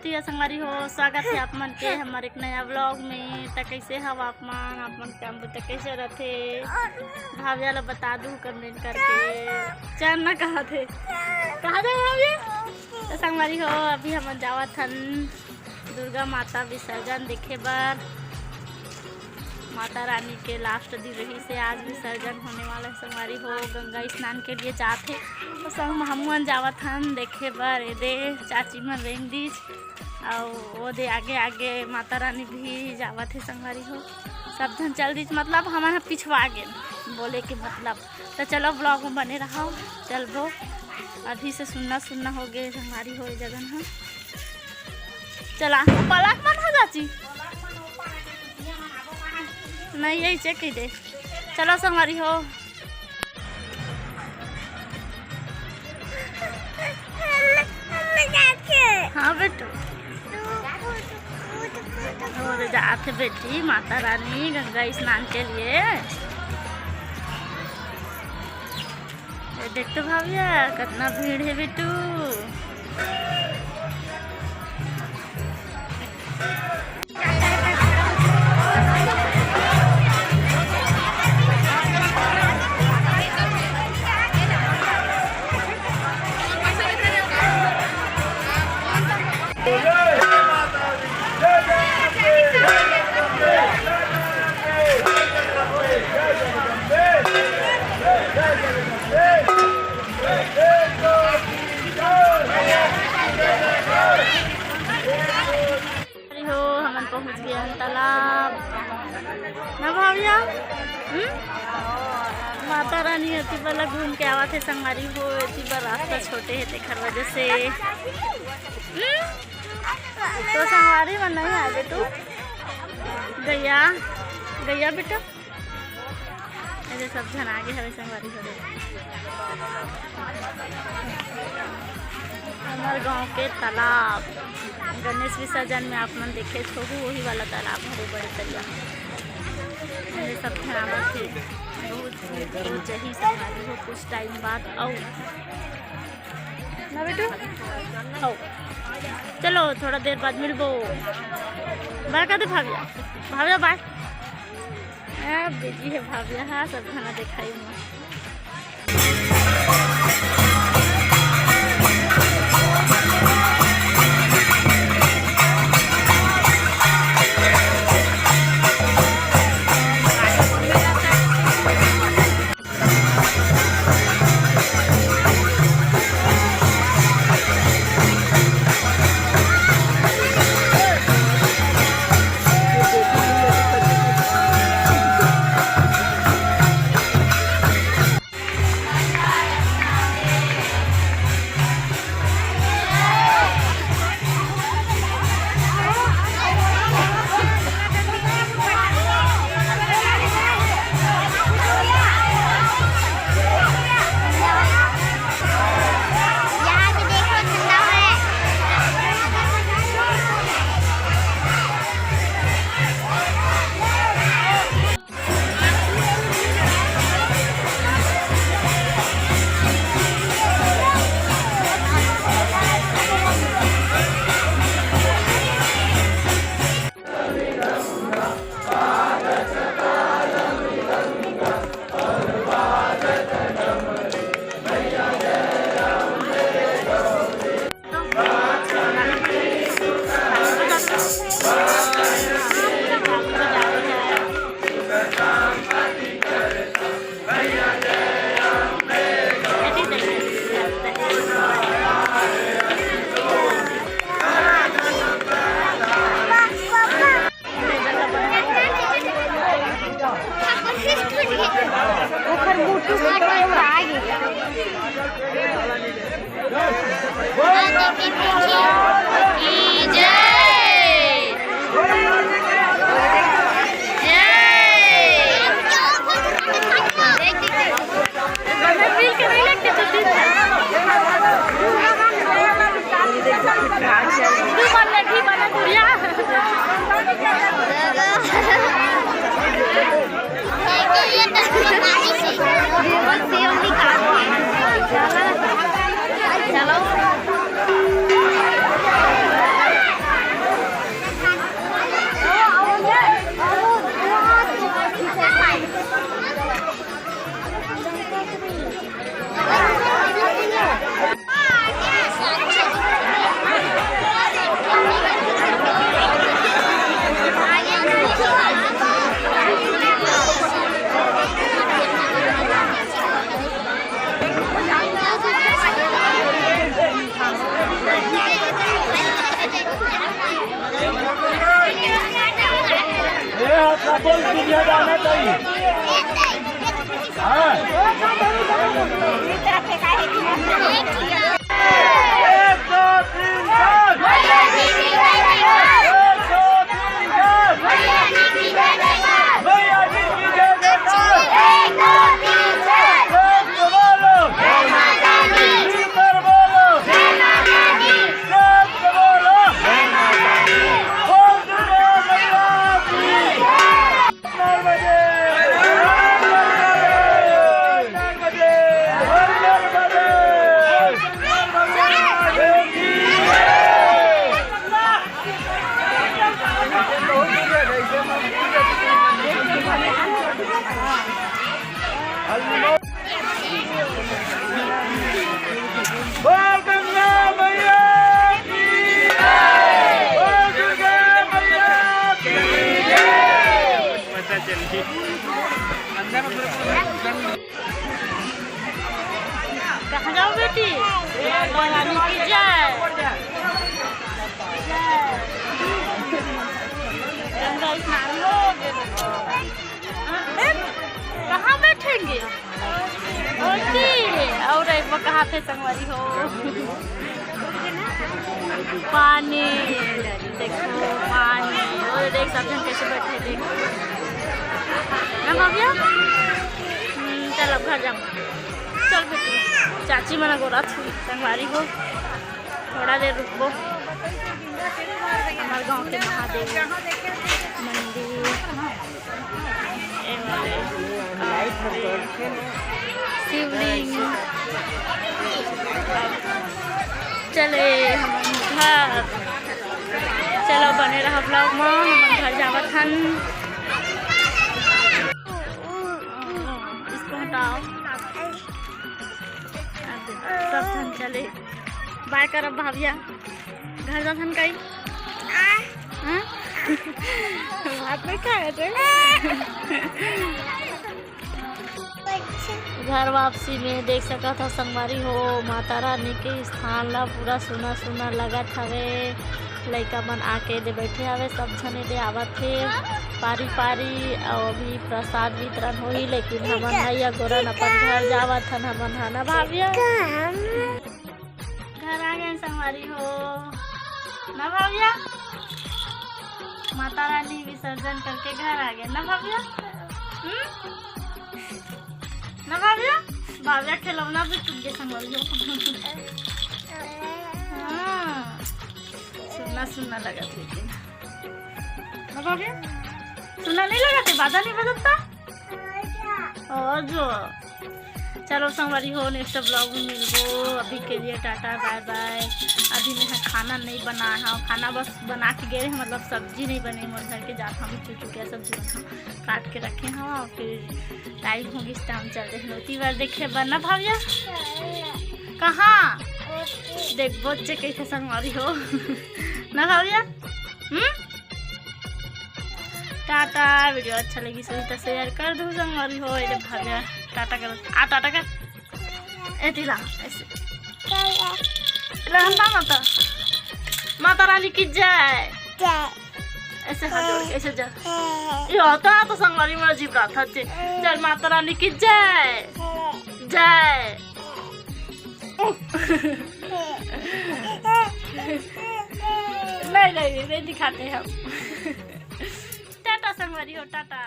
नमस्ते संगवारी हो, स्वागत है आप मन के हमारे एक नया व्लॉग में। तो कैसे हव आप मन काम तो कैसे रहते भाविया ला बता दूँ कमेंट करके। चल ना कहा थे कहा जाए भाविया। तो संगवारी हो अभी हम जावत हन दुर्गा माता विसर्जन देखे बार। माता रानी के लास्ट दिन रही से आज विसर्जन होने वाला है। संगवारी हो गंगा स्नान के लिए जाते तो संग हम जावत हन देखे बर। दे चाची मन रेंग दीज और वो दे आगे आगे माता रानी भी जावत है। संगवारी हो सब जन चल दीज मतलब हमारा पिछवा गए बोले के मतलब। तो चलो ब्लॉग में बने रहो चलबो। अभी से सुनना हो गए संगवारी हो जगन है। चला पलक मन हो जाची नहीं यही चेक ही दे। चलो संगवारी हो हाँ बेटू और जाते बेटी माता रानी गंगा स्नान के लिए। देख तो भाविया कितना भीड़ है बेटू। पहुँच गया तालाब ना भाविया। माता रानी अति वाला घूम के आवा थे संगवारी हो। अति बार रास्ता छोटे है तेखर वजह से तो संगवारी में नहीं आ गए। तू गैया बेटा ऐसे सब जन आगे हमें संगवारी हो। हमारे गांव के तालाब गणेश विसर्जन में आप मन देखे तो वही वाला तालाब हरे बड़े तरिया मेरे सब खराबा थे। बहुत जही संभाली हो कुछ टाइम बाद आओ ना बेटू आओ। चलो थोड़ा देर बाद मिलबो। बाय कहते भाविया बाय। बिजी है भाविया। हाँ सब खाना दिखाई मैं चलो कहाँ जाओ बेटी? रानी की जय। गंगा स्नान लोगे? कहाँ बैठेंगे? और एक बार कहाँ थे संगवारी हो? पानी देखो, पानी और देख सकते हैं कैसे बैठे देखो ना भव्या। चल अब घर जाओ, चल बेटी। चाची मना गोरा थी संगवारी हो, थोड़ा देर रुको। हमारे गांव के महादेव मंदिर शिवलिंग। चले हम घर, चलो बने रहा ब्लॉग में। हम घर जावत हन, इसको हटाओ सब धन। चले बाय करब भाभिया, घर जा धन कई बात में क्या है? घर वापसी में देख सका था संगवारी हो, माता रानी के स्थान ला पूरा सुना सुना लगत हवे। लइका मन आके दे बैठे हवे, सब झने दे आवत थे पारी पारी। और अभी प्रसाद वितरण होई, लेकिन हमन भैया गोरन अपन घर जावत हन। हमन है ना भाभिया, घर आ गए संगवारी हो ना भाभिया। माता रानी विसर्जन करके घर आ गए ना भाभिया। ना भाभिया, भाभिया खिलौना भी टूट गया संगवारी हो। सुनना सुनना लगा था, लेकिन ना भाभिया सुनना नहीं लगा था, बाधा नहीं बजता। और जो चलो संगवारी हो, नेक्स्ट ब्लॉग में मिलबो। अभी के लिए टाटा बाय बाय। अभी मैं खाना नहीं बनाया हूँ, खाना बस बना के गए हैं, मतलब सब्जी नहीं बनी। मोर घर के जाता हूँ चुचुकिया सब्जी काट के रखे हैं और फिर टाइम होगी इस टाइम चल रहे होती बार देखे बना भाभिया। कहाँ देख बच्चे कैसे संगवारी हो ना भाभिया। टाटा। वीडियो अच्छा लगी सही तो शेयर कर दो संगवारी हो। ये भाभिया टाटा करो, आ टाटा कर ऐसे रहना माता। माता रानी की जय। ऐसे हाथ जोड़ के ऐसे जा। ये होता है तो संगवारी में अजीब बात है। चल माता रानी की जय जय। नहीं नहीं नहीं दिखाते हम। टाटा संगवारी हो, टाटा।